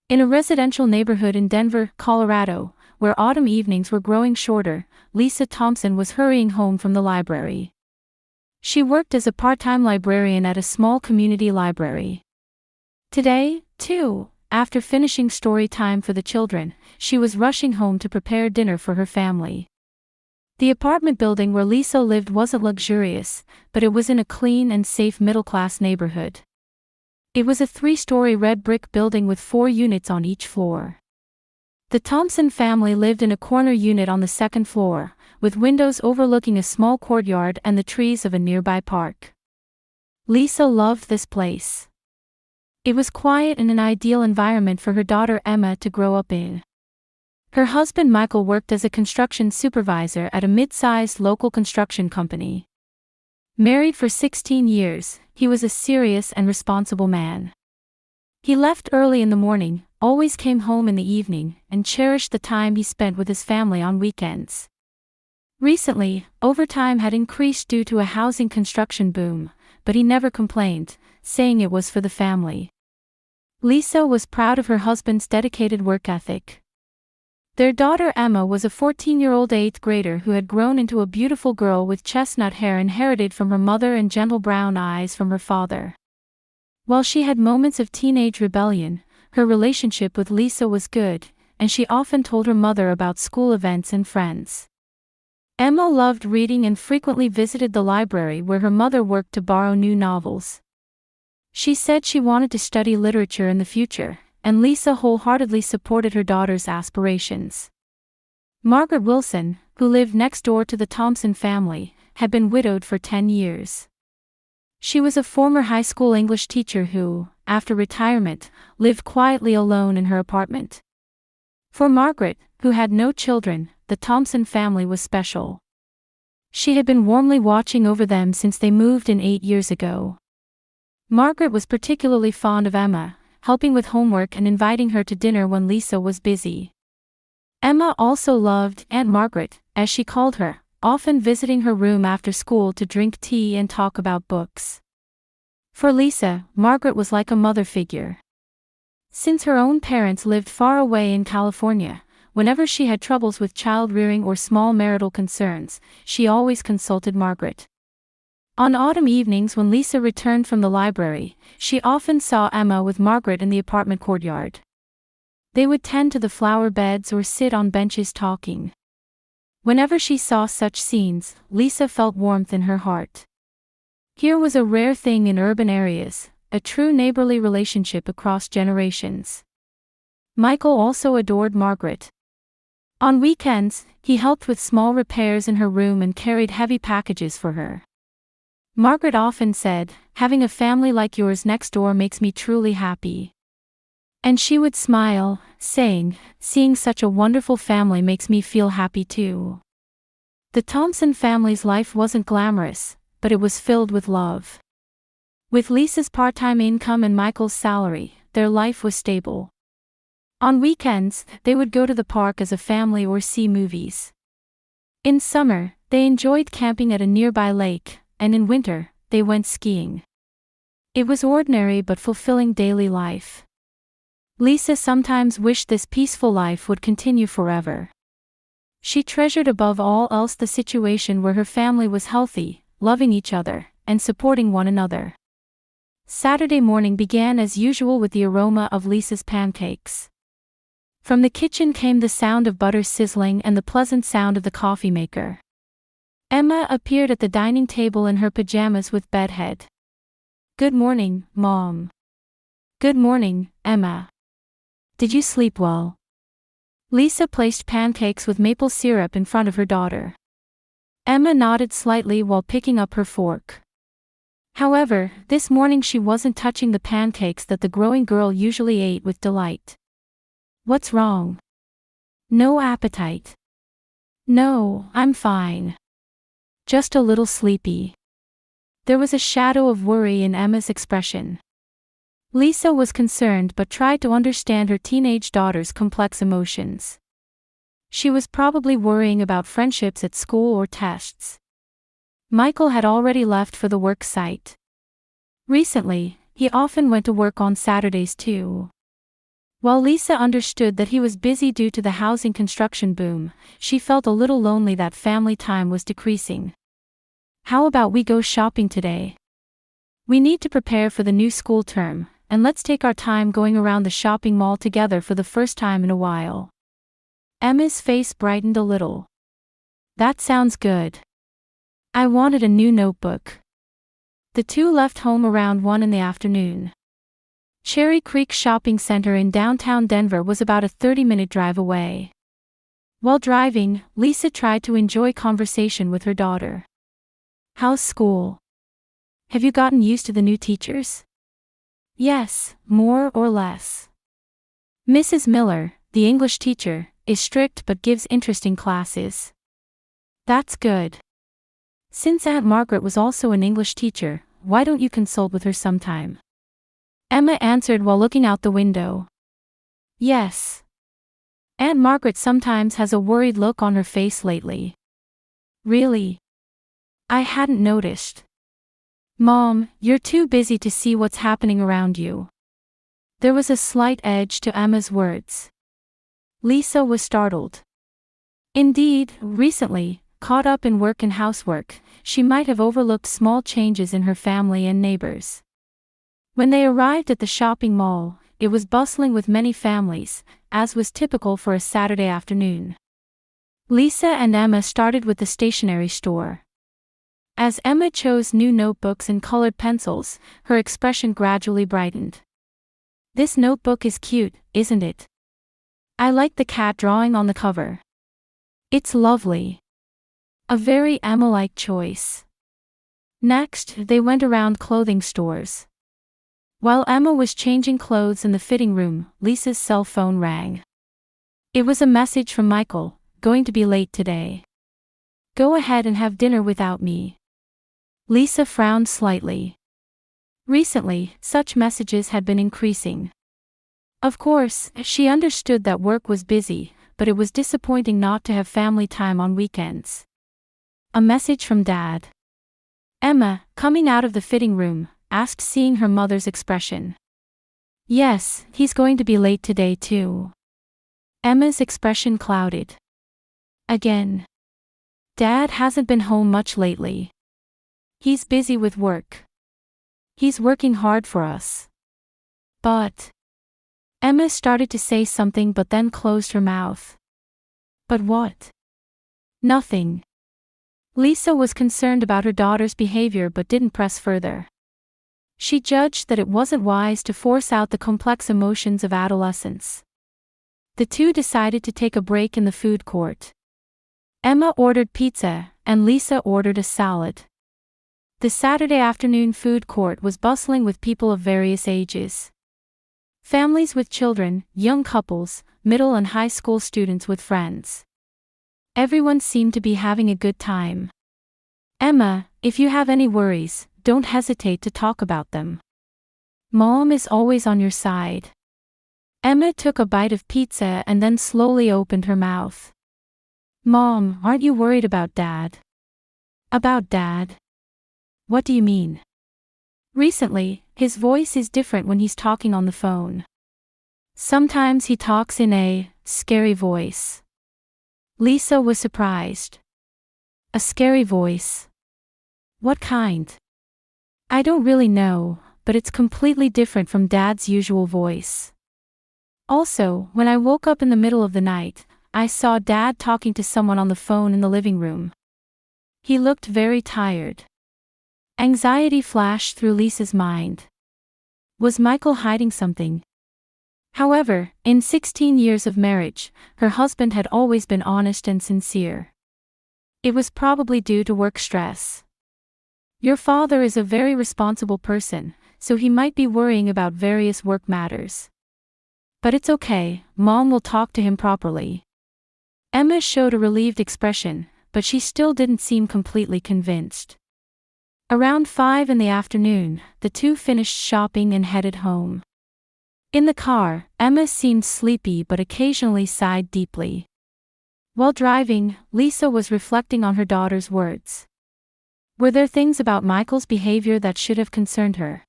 In a residential neighborhood in Denver, Colorado, where autumn evenings were growing shorter, Lisa Thompson was hurrying home from the library. She worked as a part-time librarian at a small community library. Today, too, after finishing story time for the children, she was rushing home to prepare dinner for her family. The apartment building where Lisa lived wasn't luxurious, but it was in a clean and safe middle-class neighborhood. It was a 3-story red brick building with 4 units on each floor. The Thompson family lived in a corner unit on the second floor, with windows overlooking a small courtyard and the trees of a nearby park. Lisa loved this place. It was quiet and an ideal environment for her daughter Emma to grow up in. Her husband Michael worked as a construction supervisor at a mid-sized local construction company. Married for 16 years, he was a serious and responsible man. He left early in the morning, always came home in the evening, and cherished the time he spent with his family on weekends. Recently, overtime had increased due to a housing construction boom, but he never complained, saying it was for the family. Lisa was proud of her husband's dedicated work ethic. Their daughter Emma was a 14-year-old 8th grader who had grown into a beautiful girl with chestnut hair inherited from her mother and gentle brown eyes from her father. While she had moments of teenage rebellion, her relationship with Lisa was good, and she often told her mother about school events and friends. Emma loved reading and frequently visited the library where her mother worked to borrow new novels. She said she wanted to study literature in the future, and Lisa wholeheartedly supported her daughter's aspirations. Margaret Wilson, who lived next door to the Thompson family, had been widowed for 10 years. She was a former high school English teacher who, after retirement, lived quietly alone in her apartment. For Margaret, who had no children, the Thompson family was special. She had been warmly watching over them since they moved in 8 years ago. Margaret was particularly fond of Emma, helping with homework and inviting her to dinner when Lisa was busy. Emma also loved Aunt Margaret, as she called her, often visiting her room after school to drink tea and talk about books. For Lisa, Margaret was like a mother figure. Since her own parents lived far away in California, whenever she had troubles with child-rearing or small marital concerns, she always consulted Margaret. On autumn evenings when Lisa returned from the library, she often saw Emma with Margaret in the apartment courtyard. They would tend to the flower beds or sit on benches talking. Whenever she saw such scenes, Lisa felt warmth in her heart. Here was a rare thing in urban areas, a true neighborly relationship across generations. Michael also adored Margaret. On weekends, he helped with small repairs in her room and carried heavy packages for her. Margaret often said, "Having a family like yours next door makes me truly happy." And she would smile, saying, "Seeing such a wonderful family makes me feel happy too." The Thompson family's life wasn't glamorous, but it was filled with love. With Lisa's part-time income and Michael's salary, their life was stable. On weekends, they would go to the park as a family or see movies. In summer, they enjoyed camping at a nearby lake, and in winter, they went skiing. It was ordinary but fulfilling daily life. Lisa sometimes wished this peaceful life would continue forever. She treasured above all else the situation where her family was healthy, loving each other, and supporting one another. Saturday morning began as usual with the aroma of Lisa's pancakes. From the kitchen came the sound of butter sizzling and the pleasant sound of the coffee maker. Emma appeared at the dining table in her pajamas with bedhead. "Good morning, Mom." "Good morning, Emma. Did you sleep well?" Lisa placed pancakes with maple syrup in front of her daughter. Emma nodded slightly while picking up her fork. However, this morning she wasn't touching the pancakes that the growing girl usually ate with delight. "What's wrong?" "No appetite." "No, I'm fine. Just a little sleepy." There was a shadow of worry in Emma's expression. Lisa was concerned but tried to understand her teenage daughter's complex emotions. She was probably worrying about friendships at school or tests. Michael had already left for the work site. Recently, he often went to work on Saturdays too. While Lisa understood that he was busy due to the housing construction boom, she felt a little lonely that family time was decreasing. How about we go shopping today? We need to prepare for the new school term, and let's take our time going around the shopping mall together for the first time in a while. Emma's face brightened a little. That sounds good. I wanted a new notebook. The two left home around 1 in the afternoon. Cherry Creek Shopping Center in downtown Denver was about a 30-minute drive away. While driving, Lisa tried to enjoy conversation with her daughter. How's school? Have you gotten used to the new teachers? Yes, more or less. Mrs. Miller, the English teacher, is strict but gives interesting classes. That's good. Since Aunt Margaret was also an English teacher, why don't you consult with her sometime? Emma answered while looking out the window. Yes. Aunt Margaret sometimes has a worried look on her face lately. Really? I hadn't noticed. Mom, you're too busy to see what's happening around you. There was a slight edge to Emma's words. Lisa was startled. Indeed, recently, caught up in work and housework, she might have overlooked small changes in her family and neighbors. When they arrived at the shopping mall, it was bustling with many families, as was typical for a Saturday afternoon. Lisa and Emma started with the stationery store. As Emma chose new notebooks and colored pencils, her expression gradually brightened. This notebook is cute, isn't it? I like the cat drawing on the cover. It's lovely. A very Emma-like choice. Next, they went around clothing stores. While Emma was changing clothes in the fitting room, Lisa's cell phone rang. It was a message from Michael, going to be late today. Go ahead and have dinner without me. Lisa frowned slightly. Recently, such messages had been increasing. Of course, she understood that work was busy, but it was disappointing not to have family time on weekends. A message from Dad. Emma, coming out of the fitting room, asked, seeing her mother's expression. Yes, he's going to be late today too. Emma's expression clouded. Again. Dad hasn't been home much lately. He's busy with work. He's working hard for us. But. Emma started to say something but then closed her mouth. But what? Nothing. Lisa was concerned about her daughter's behavior but didn't press further. She judged that it wasn't wise to force out the complex emotions of adolescence. The two decided to take a break in the food court. Emma ordered pizza, and Lisa ordered a salad. The Saturday afternoon food court was bustling with people of various ages. Families with children, young couples, middle and high school students with friends. Everyone seemed to be having a good time. Emma, if you have any worries, don't hesitate to talk about them. Mom is always on your side. Emma took a bite of pizza and then slowly opened her mouth. Mom, aren't you worried about Dad? About Dad? What do you mean? Recently, his voice is different when he's talking on the phone. Sometimes he talks in a scary voice. Lisa was surprised. A scary voice? What kind? I don't really know, but it's completely different from Dad's usual voice. Also, when I woke up in the middle of the night, I saw Dad talking to someone on the phone in the living room. He looked very tired. Anxiety flashed through Lisa's mind. Was Michael hiding something? However, in 16 years of marriage, her husband had always been honest and sincere. It was probably due to work stress. Your father is a very responsible person, so he might be worrying about various work matters. But it's okay, Mom will talk to him properly. Emma showed a relieved expression, but she still didn't seem completely convinced. Around 5 in the afternoon, the two finished shopping and headed home. In the car, Emma seemed sleepy but occasionally sighed deeply. While driving, Lisa was reflecting on her daughter's words. Were there things about Michael's behavior that should have concerned her?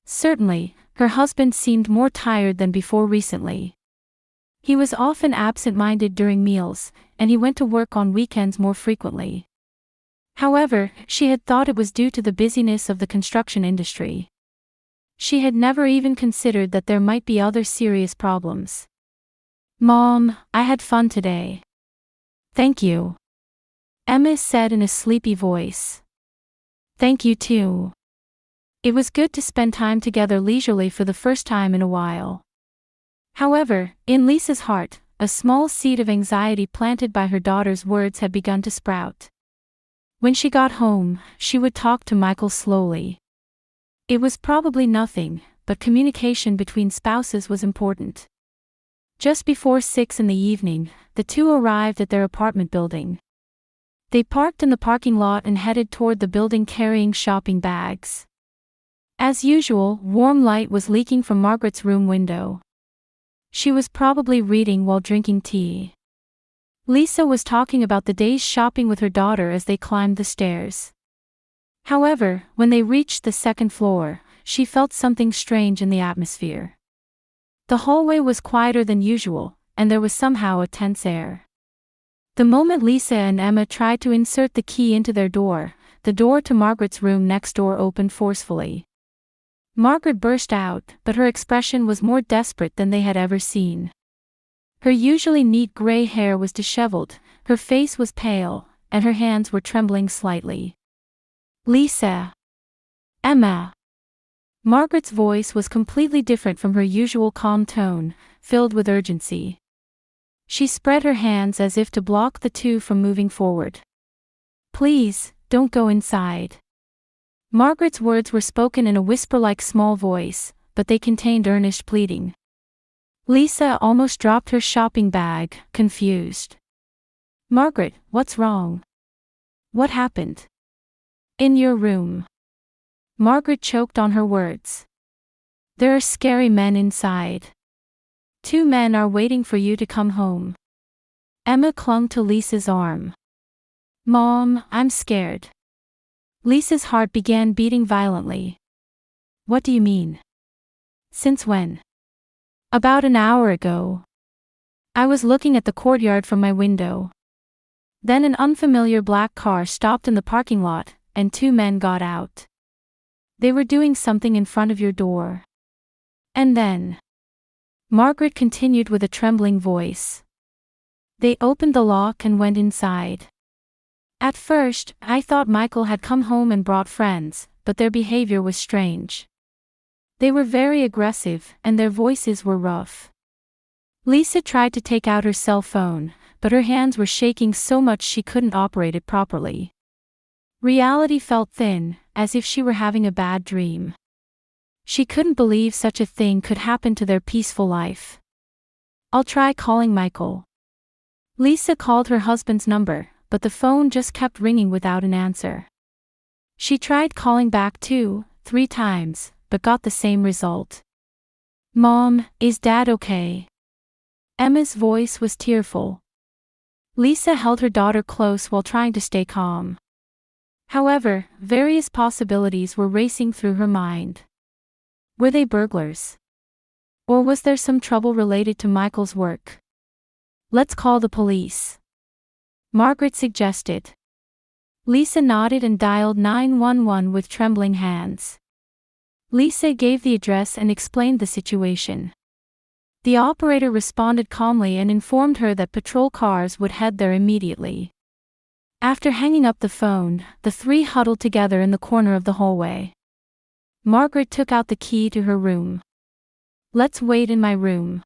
Certainly, Her husband seemed more tired than before recently. He was often absent-minded during meals, and he went to work on weekends more frequently. However, she had thought it was due to the busyness of the construction industry. She had never even considered that there might be other serious problems. "Mom, I had fun today." "Thank you," Emma said in a sleepy voice. "Thank you too. It was good to spend time together leisurely for the first time in a while." However, in Lisa's heart, a small seed of anxiety planted by her daughter's words had begun to sprout. When she got home, she would talk to Michael slowly. It was probably nothing, but communication between spouses was important. Just before 6 in the evening, the two arrived at their apartment building. They parked in the parking lot and headed toward the building carrying shopping bags. As usual, warm light was leaking from Margaret's room window. She was probably reading while drinking tea. Lisa was talking about the day's shopping with her daughter as they climbed the stairs. However, when they reached the second floor, she felt something strange in the atmosphere. The hallway was quieter than usual, and there was somehow a tense air. The moment Lisa and Emma tried to insert the key into their door, the door to Margaret's room next door opened forcefully. Margaret burst out, but her expression was more desperate than they had ever seen. Her usually neat gray hair was disheveled, her face was pale, and her hands were trembling slightly. "Lisa." "Emma." Margaret's voice was completely different from her usual calm tone, filled with urgency. She spread her hands as if to block the two from moving forward. "Please, don't go inside." Margaret's words were spoken in a whisper-like small voice, but they contained earnest pleading. Lisa almost dropped her shopping bag, confused. "Margaret, what's wrong? What happened?" "In your room." Margaret choked on her words. "There are scary men inside. 2 men are waiting for you to come home." Emma clung to Lisa's arm. "Mom, I'm scared." Lisa's heart began beating violently. "What do you mean? Since when?" "About an hour ago. I was looking at the courtyard from my window. Then an unfamiliar black car stopped in the parking lot, and 2 men got out. They were doing something in front of your door. And then," Margaret continued with a trembling voice, "they opened the lock and went inside. At first, I thought Michael had come home and brought friends, but their behavior was strange. They were very aggressive, and their voices were rough." Lisa tried to take out her cell phone, but her hands were shaking so much she couldn't operate it properly. Reality felt thin, as if she were having a bad dream. She couldn't believe such a thing could happen to their peaceful life. "I'll try calling Michael." Lisa called her husband's number, but the phone just kept ringing without an answer. She tried calling back 2, 3 times, but got the same result. "Mom, is Dad okay?" Emma's voice was tearful. Lisa held her daughter close while trying to stay calm. However, various possibilities were racing through her mind. Were they burglars? Or was there some trouble related to Michael's work? "Let's call the police," Margaret suggested. Lisa nodded and dialed 911 with trembling hands. Lisa gave the address and explained the situation. The operator responded calmly and informed her that patrol cars would head there immediately. After hanging up the phone, the 3 huddled together in the corner of the hallway. Margaret took out the key to her room. "Let's wait in my room.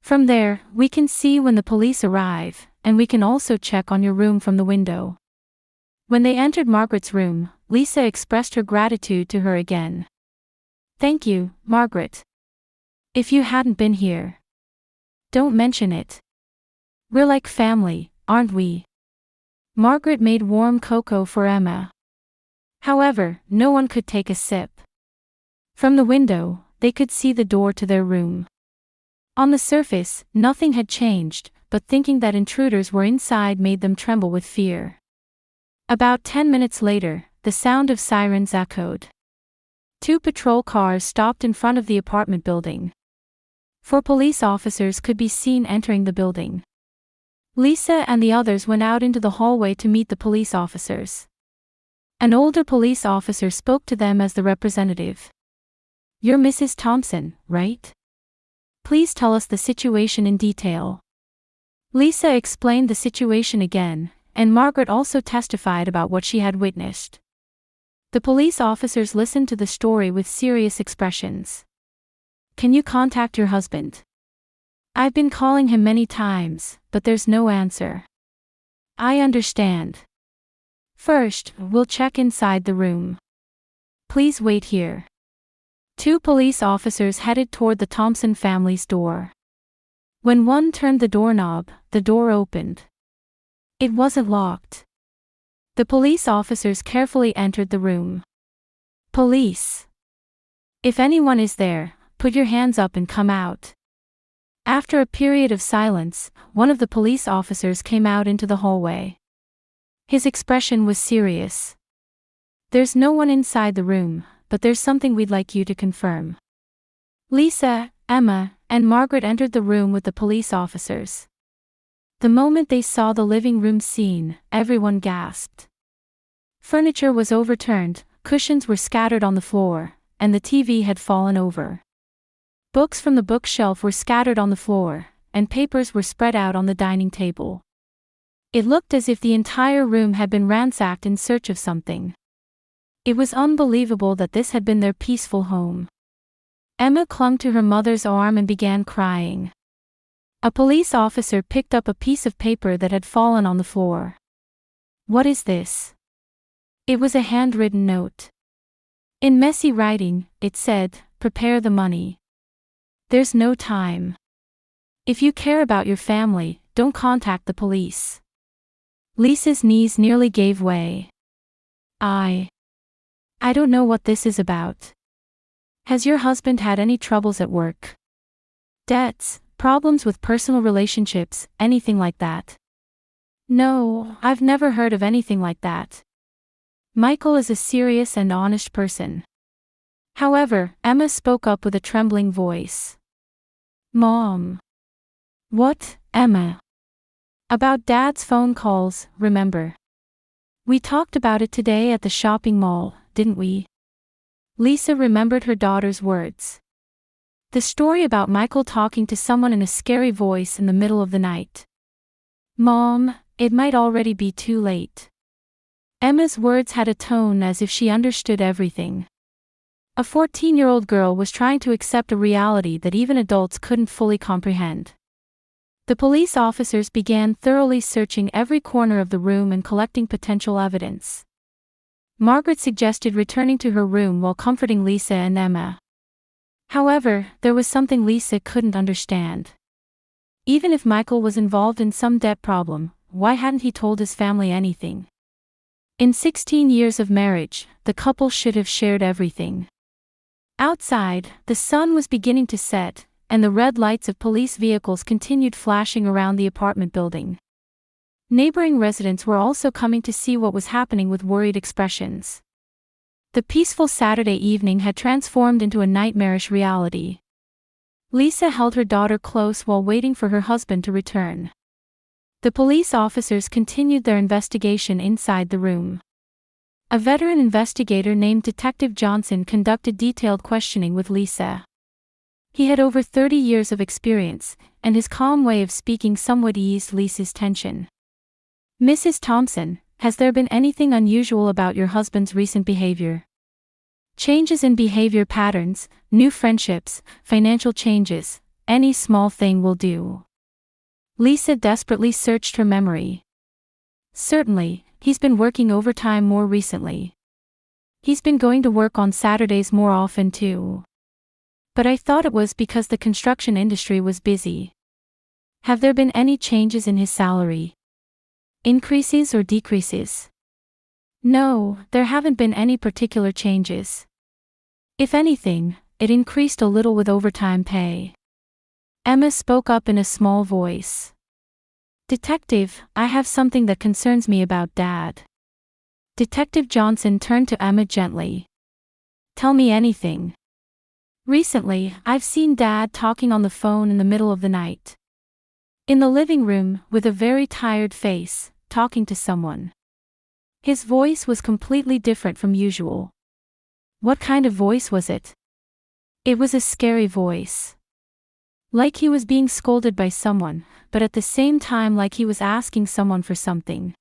From there, we can see when the police arrive, and we can also check on your room from the window." When they entered Margaret's room, Lisa expressed her gratitude to her again. "Thank you, Margaret. If you hadn't been here." "Don't mention it. We're like family, aren't we?" Margaret made warm cocoa for Emma. However, no one could take a sip. From the window, they could see the door to their room. On the surface, nothing had changed, but thinking that intruders were inside made them tremble with fear. About 10 minutes later, the sound of sirens echoed. Two patrol cars stopped in front of the apartment building. Four police officers could be seen entering the building. Lisa and the others went out into the hallway to meet the police officers. An older police officer spoke to them as the representative. "You're Mrs. Thompson, right? Please tell us the situation in detail." Lisa explained the situation again, and Margaret also testified about what she had witnessed. The police officers listened to the story with serious expressions. "Can you contact your husband? I've been calling him many times, but there's no answer." "I understand. First, we'll check inside the room. Please wait here." Two police officers headed toward the Thompson family's door. When one turned the doorknob, the door opened. It wasn't locked. The police officers carefully entered the room. "Police. If anyone is there, put your hands up and come out." After a period of silence, one of the police officers came out into the hallway. His expression was serious. "There's no one inside the room, but there's something we'd like you to confirm." Lisa, Emma, and Margaret entered the room with the police officers. The moment they saw the living room scene, everyone gasped. Furniture was overturned, cushions were scattered on the floor, and the TV had fallen over. Books from the bookshelf were scattered on the floor, and papers were spread out on the dining table. It looked as if the entire room had been ransacked in search of something. It was unbelievable that this had been their peaceful home. Emma clung to her mother's arm and began crying. A police officer picked up a piece of paper that had fallen on the floor. "What is this?" It was a handwritten note. In messy writing, it said, "Prepare the money. There's no time. If you care about your family, don't contact the police." Lisa's knees nearly gave way. I don't know what this is about. Has your husband had any troubles at work? Debts, problems with personal relationships, anything like that?" "No, I've never heard of anything like that. Michael is a serious and honest person." However, Emma spoke up with a trembling voice. "Mom." "What, Emma?" "About Dad's phone calls, remember? We talked about it today at the shopping mall, didn't we?" Lisa remembered her daughter's words. The story about Michael talking to someone in a scary voice in the middle of the night. "Mom, it might already be too late." Emma's words had a tone as if she understood everything. A 14-year-old girl was trying to accept a reality that even adults couldn't fully comprehend. The police officers began thoroughly searching every corner of the room and collecting potential evidence. Margaret suggested returning to her room while comforting Lisa and Emma. However, there was something Lisa couldn't understand. Even if Michael was involved in some debt problem, why hadn't he told his family anything? In 16 years of marriage, the couple should have shared everything. Outside, the sun was beginning to set, and the red lights of police vehicles continued flashing around the apartment building. Neighboring residents were also coming to see what was happening with worried expressions. The peaceful Saturday evening had transformed into a nightmarish reality. Lisa held her daughter close while waiting for her husband to return. The police officers continued their investigation inside the room. A veteran investigator named Detective Johnson conducted detailed questioning with Lisa. He had over 30 years of experience, and his calm way of speaking somewhat eased Lisa's tension. "Mrs. Thompson, has there been anything unusual about your husband's recent behavior? Changes in behavior patterns, new friendships, financial changes, any small thing will do." Lisa desperately searched her memory. "Certainly, he's been working overtime more recently. He's been going to work on Saturdays more often too. But I thought it was because the construction industry was busy." "Have there been any changes in his salary? Increases or decreases?" "No, there haven't been any particular changes. If anything, it increased a little with overtime pay." Emma spoke up in a small voice. "Detective, I have something that concerns me about Dad." Detective Johnson turned to Emma gently. Tell me anything. Recently, I've seen Dad talking on the phone in the middle of the night. In the living room, with a very tired face, talking to someone. His voice was completely different from usual. What kind of voice was it? It was a scary voice. Like he was being scolded by someone, but at the same time like he was asking someone for something.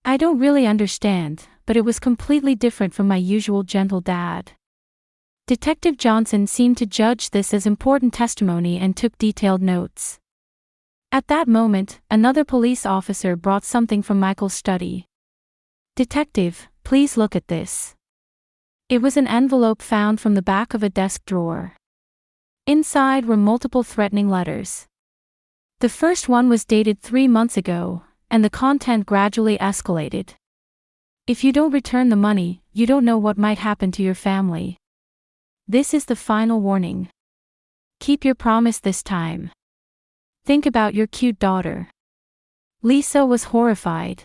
I don't really understand, but it was completely different from my usual gentle dad. Detective Johnson seemed to judge this as important testimony and took detailed notes. At that moment, another police officer brought something from Michael's study. Detective, please look at this. It was an envelope found from the back of a desk drawer. Inside were multiple threatening letters. The first one was dated 3 months ago, and the content gradually escalated. If you don't return the money, you don't know what might happen to your family. This is the final warning. Keep your promise this time. Think about your cute daughter. Lisa was horrified.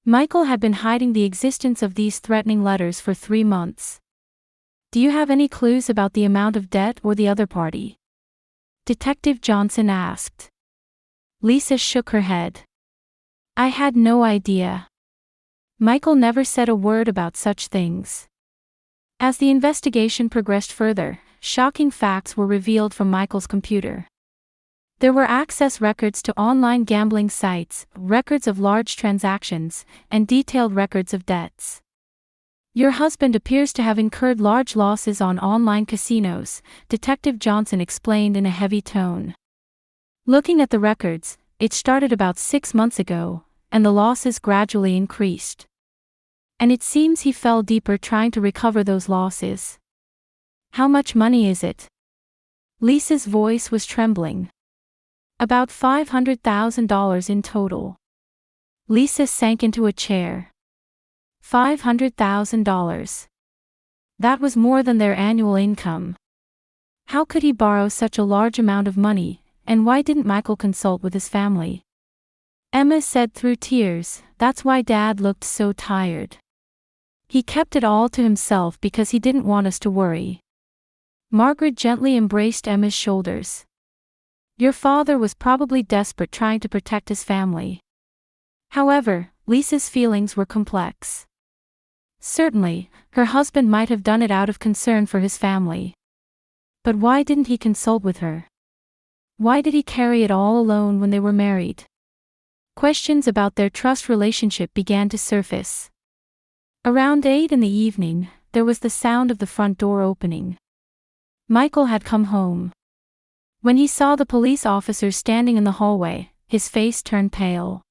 Michael had been hiding the existence of these threatening letters for 3 months. Do you have any clues about the amount of debt or the other party? Detective Johnson asked. Lisa shook her head. I had no idea. Michael never said a word about such things. As the investigation progressed further, shocking facts were revealed from Michael's computer. There were access records to online gambling sites, records of large transactions, and detailed records of debts. Your husband appears to have incurred large losses on online casinos, Detective Johnson explained in a heavy tone. Looking at the records, it started about 6 months ago, and the losses gradually increased. And it seems he fell deeper trying to recover those losses. How much money is it? Lisa's voice was trembling. About $500,000 in total. Lisa sank into a chair. $500,000. That was more than their annual income. How could he borrow such a large amount of money, and why didn't Michael consult with his family? Emma said through tears, that's why Dad looked so tired. He kept it all to himself because he didn't want us to worry. Margaret gently embraced Emma's shoulders. Your father was probably desperate trying to protect his family. However, Lisa's feelings were complex. Certainly, her husband might have done it out of concern for his family. But why didn't he consult with her? Why did he carry it all alone when they were married? Questions about their trust relationship began to surface. Around 8 in the evening, there was the sound of the front door opening. Michael had come home. When he saw the police officers standing in the hallway, his face turned pale.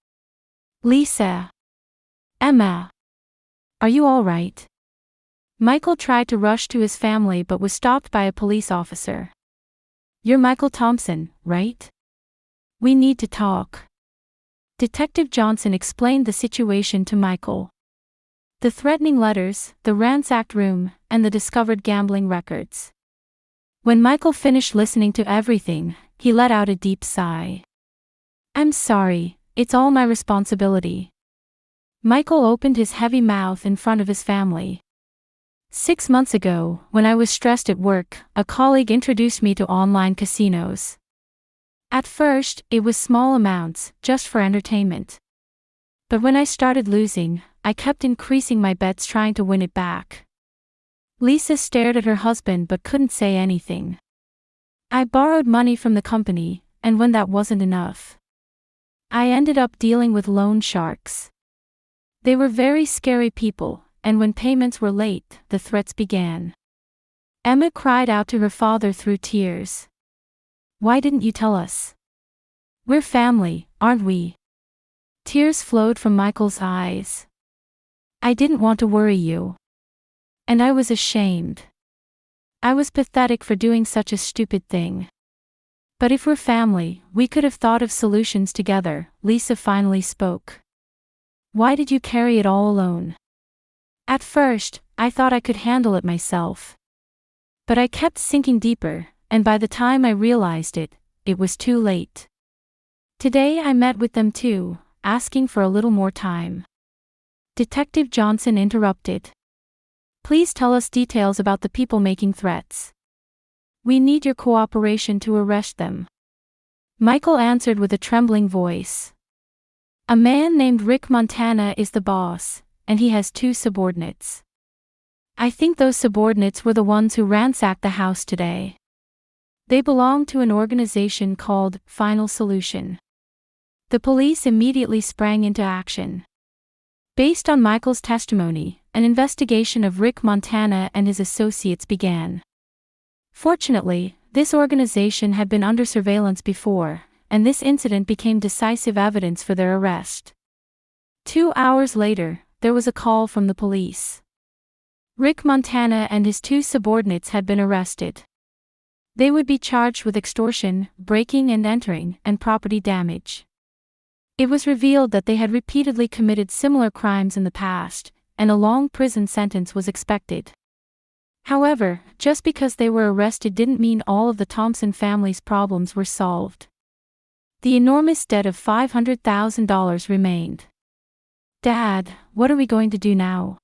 Lisa. Emma. Are you all right? Michael tried to rush to his family but was stopped by a police officer. You're Michael Thompson, right? We need to talk. Detective Johnson explained the situation to Michael. The threatening letters, the ransacked room, and the discovered gambling records. When Michael finished listening to everything, he let out a deep sigh. I'm sorry, it's all my responsibility. Michael opened his heavy mouth in front of his family. 6 months ago, when I was stressed at work, a colleague introduced me to online casinos. At first, it was small amounts, just for entertainment. But when I started losing, I kept increasing my bets trying to win it back. Lisa stared at her husband but couldn't say anything. I borrowed money from the company, and when that wasn't enough, I ended up dealing with loan sharks. They were very scary people, and when payments were late, the threats began. Emma cried out to her father through tears. Why didn't you tell us? We're family, aren't we? Tears flowed from Michael's eyes. I didn't want to worry you. And I was ashamed. I was pathetic for doing such a stupid thing. But if we're family, we could have thought of solutions together, Lisa finally spoke. Why did you carry it all alone? At first, I thought I could handle it myself. But I kept sinking deeper, and by the time I realized it, it was too late. Today I met with them too, asking for a little more time. Detective Johnson interrupted. Please tell us details about the people making threats. We need your cooperation to arrest them. Michael answered with a trembling voice. A man named Rick Montana is the boss, and he has 2 subordinates. I think those subordinates were the ones who ransacked the house today. They belong to an organization called Final Solution. The police immediately sprang into action. Based on Michael's testimony, an investigation of Rick Montana and his associates began. Fortunately, this organization had been under surveillance before, and this incident became decisive evidence for their arrest. 2 hours later, there was a call from the police. Rick Montana and his 2 subordinates had been arrested. They would be charged with extortion, breaking and entering, and property damage. It was revealed that they had repeatedly committed similar crimes in the past, and a long prison sentence was expected. However, just because they were arrested didn't mean all of the Thompson family's problems were solved. The enormous debt of $500,000 remained. Dad, what are we going to do now?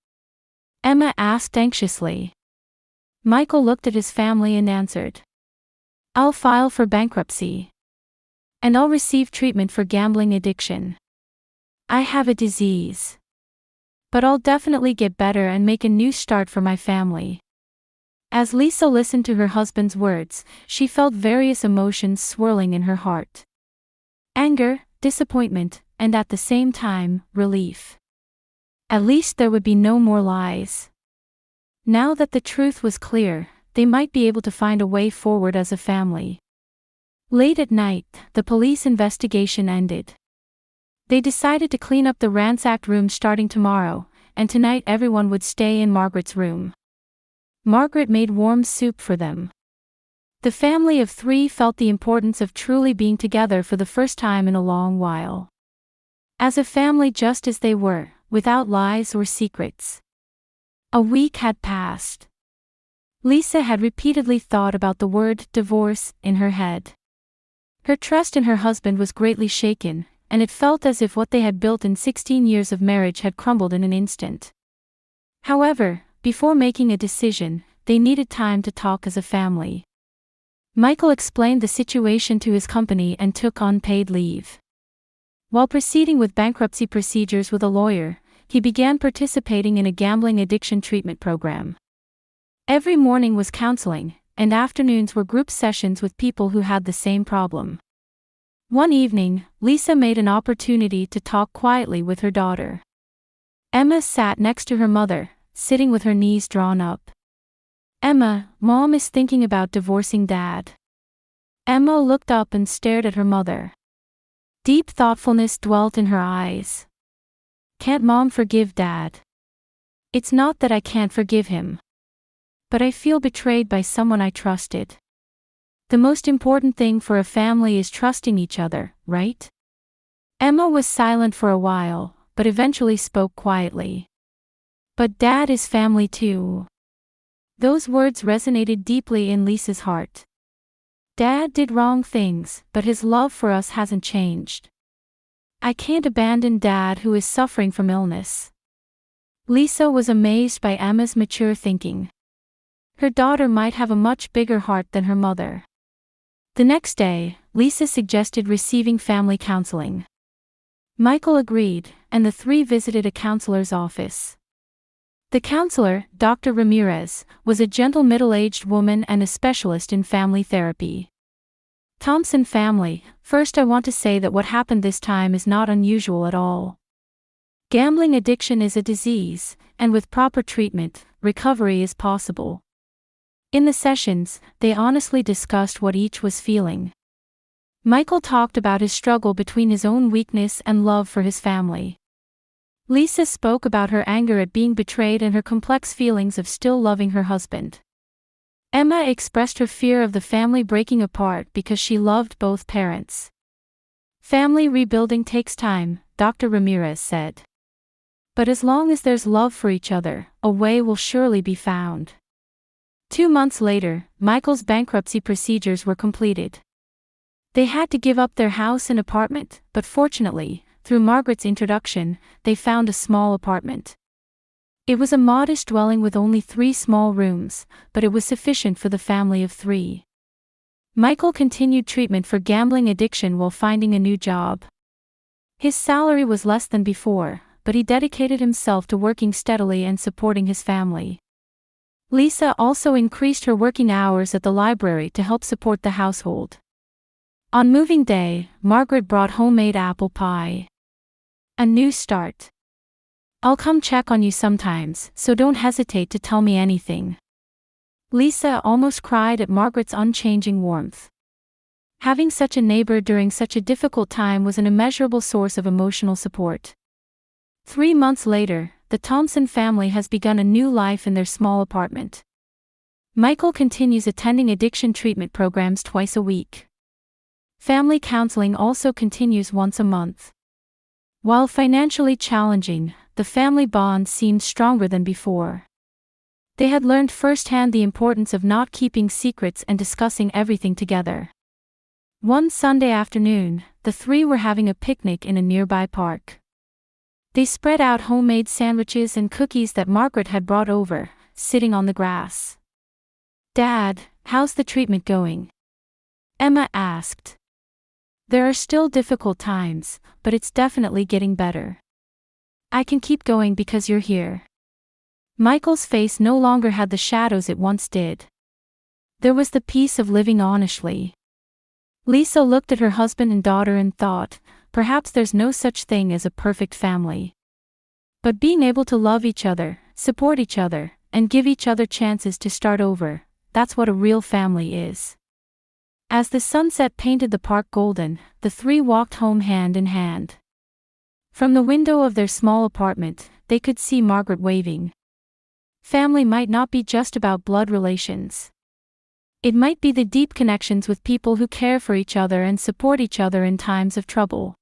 Emma asked anxiously. Michael looked at his family and answered. I'll file for bankruptcy. And I'll receive treatment for gambling addiction. I have a disease. But I'll definitely get better and make a new start for my family. As Lisa listened to her husband's words, she felt various emotions swirling in her heart. Anger, disappointment, and at the same time, relief. At least there would be no more lies. Now that the truth was clear, they might be able to find a way forward as a family. Late at night, the police investigation ended. They decided to clean up the ransacked room starting tomorrow, and tonight everyone would stay in Margaret's room. Margaret made warm soup for them. The family of 3 felt the importance of truly being together for the first time in a long while. As a family just as they were, without lies or secrets. A week had passed. Lisa had repeatedly thought about the word divorce in her head. Her trust in her husband was greatly shaken, and it felt as if what they had built in 16 years of marriage had crumbled in an instant. However, before making a decision, they needed time to talk as a family. Michael explained the situation to his company and took unpaid leave. While proceeding with bankruptcy procedures with a lawyer, he began participating in a gambling addiction treatment program. Every morning was counseling, and afternoons were group sessions with people who had the same problem. One evening, Lisa made an opportunity to talk quietly with her daughter. Emma sat next to her mother, sitting with her knees drawn up. Emma, Mom is thinking about divorcing Dad. Emma looked up and stared at her mother. Deep thoughtfulness dwelt in her eyes. Can't Mom forgive Dad? It's not that I can't forgive him. But I feel betrayed by someone I trusted. The most important thing for a family is trusting each other, right? Emma was silent for a while, but eventually spoke quietly. But Dad is family too. Those words resonated deeply in Lisa's heart. Dad did wrong things, but his love for us hasn't changed. I can't abandon Dad who is suffering from illness. Lisa was amazed by Emma's mature thinking. Her daughter might have a much bigger heart than her mother. The next day, Lisa suggested receiving family counseling. Michael agreed, and the 3 visited a counselor's office. The counselor, Dr. Ramirez, was a gentle middle-aged woman and a specialist in family therapy. Thompson family, first I want to say that what happened this time is not unusual at all. Gambling addiction is a disease, and with proper treatment, recovery is possible. In the sessions, they honestly discussed what each was feeling. Michael talked about his struggle between his own weakness and love for his family. Lisa spoke about her anger at being betrayed and her complex feelings of still loving her husband. Emma expressed her fear of the family breaking apart because she loved both parents. Family rebuilding takes time, Dr. Ramirez said. But as long as there's love for each other, a way will surely be found. 2 months later, Michael's bankruptcy procedures were completed. They had to give up their house and apartment, but fortunately, through Margaret's introduction, they found a small apartment. It was a modest dwelling with only 3 small rooms, but it was sufficient for the family of 3. Michael continued treatment for gambling addiction while finding a new job. His salary was less than before, but he dedicated himself to working steadily and supporting his family. Lisa also increased her working hours at the library to help support the household. On moving day, Margaret brought homemade apple pie. A new start. I'll come check on you sometimes, so don't hesitate to tell me anything. Lisa almost cried at Margaret's unchanging warmth. Having such a neighbor during such a difficult time was an immeasurable source of emotional support. 3 months later, the Thompson family has begun a new life in their small apartment. Michael continues attending addiction treatment programs twice a week. Family counseling also continues once a month. While financially challenging, the family bond seemed stronger than before. They had learned firsthand the importance of not keeping secrets and discussing everything together. One Sunday afternoon, the 3 were having a picnic in a nearby park. They spread out homemade sandwiches and cookies that Margaret had brought over, sitting on the grass. "Dad, how's the treatment going?" Emma asked. "There are still difficult times, but it's definitely getting better. I can keep going because you're here." Michael's face no longer had the shadows it once did. There was the peace of living honestly. Lisa looked at her husband and daughter and thought, perhaps there's no such thing as a perfect family. But being able to love each other, support each other, and give each other chances to start over, that's what a real family is. As the sunset painted the park golden, the 3 walked home hand in hand. From the window of their small apartment, they could see Margaret waving. Family might not be just about blood relations. It might be the deep connections with people who care for each other and support each other in times of trouble.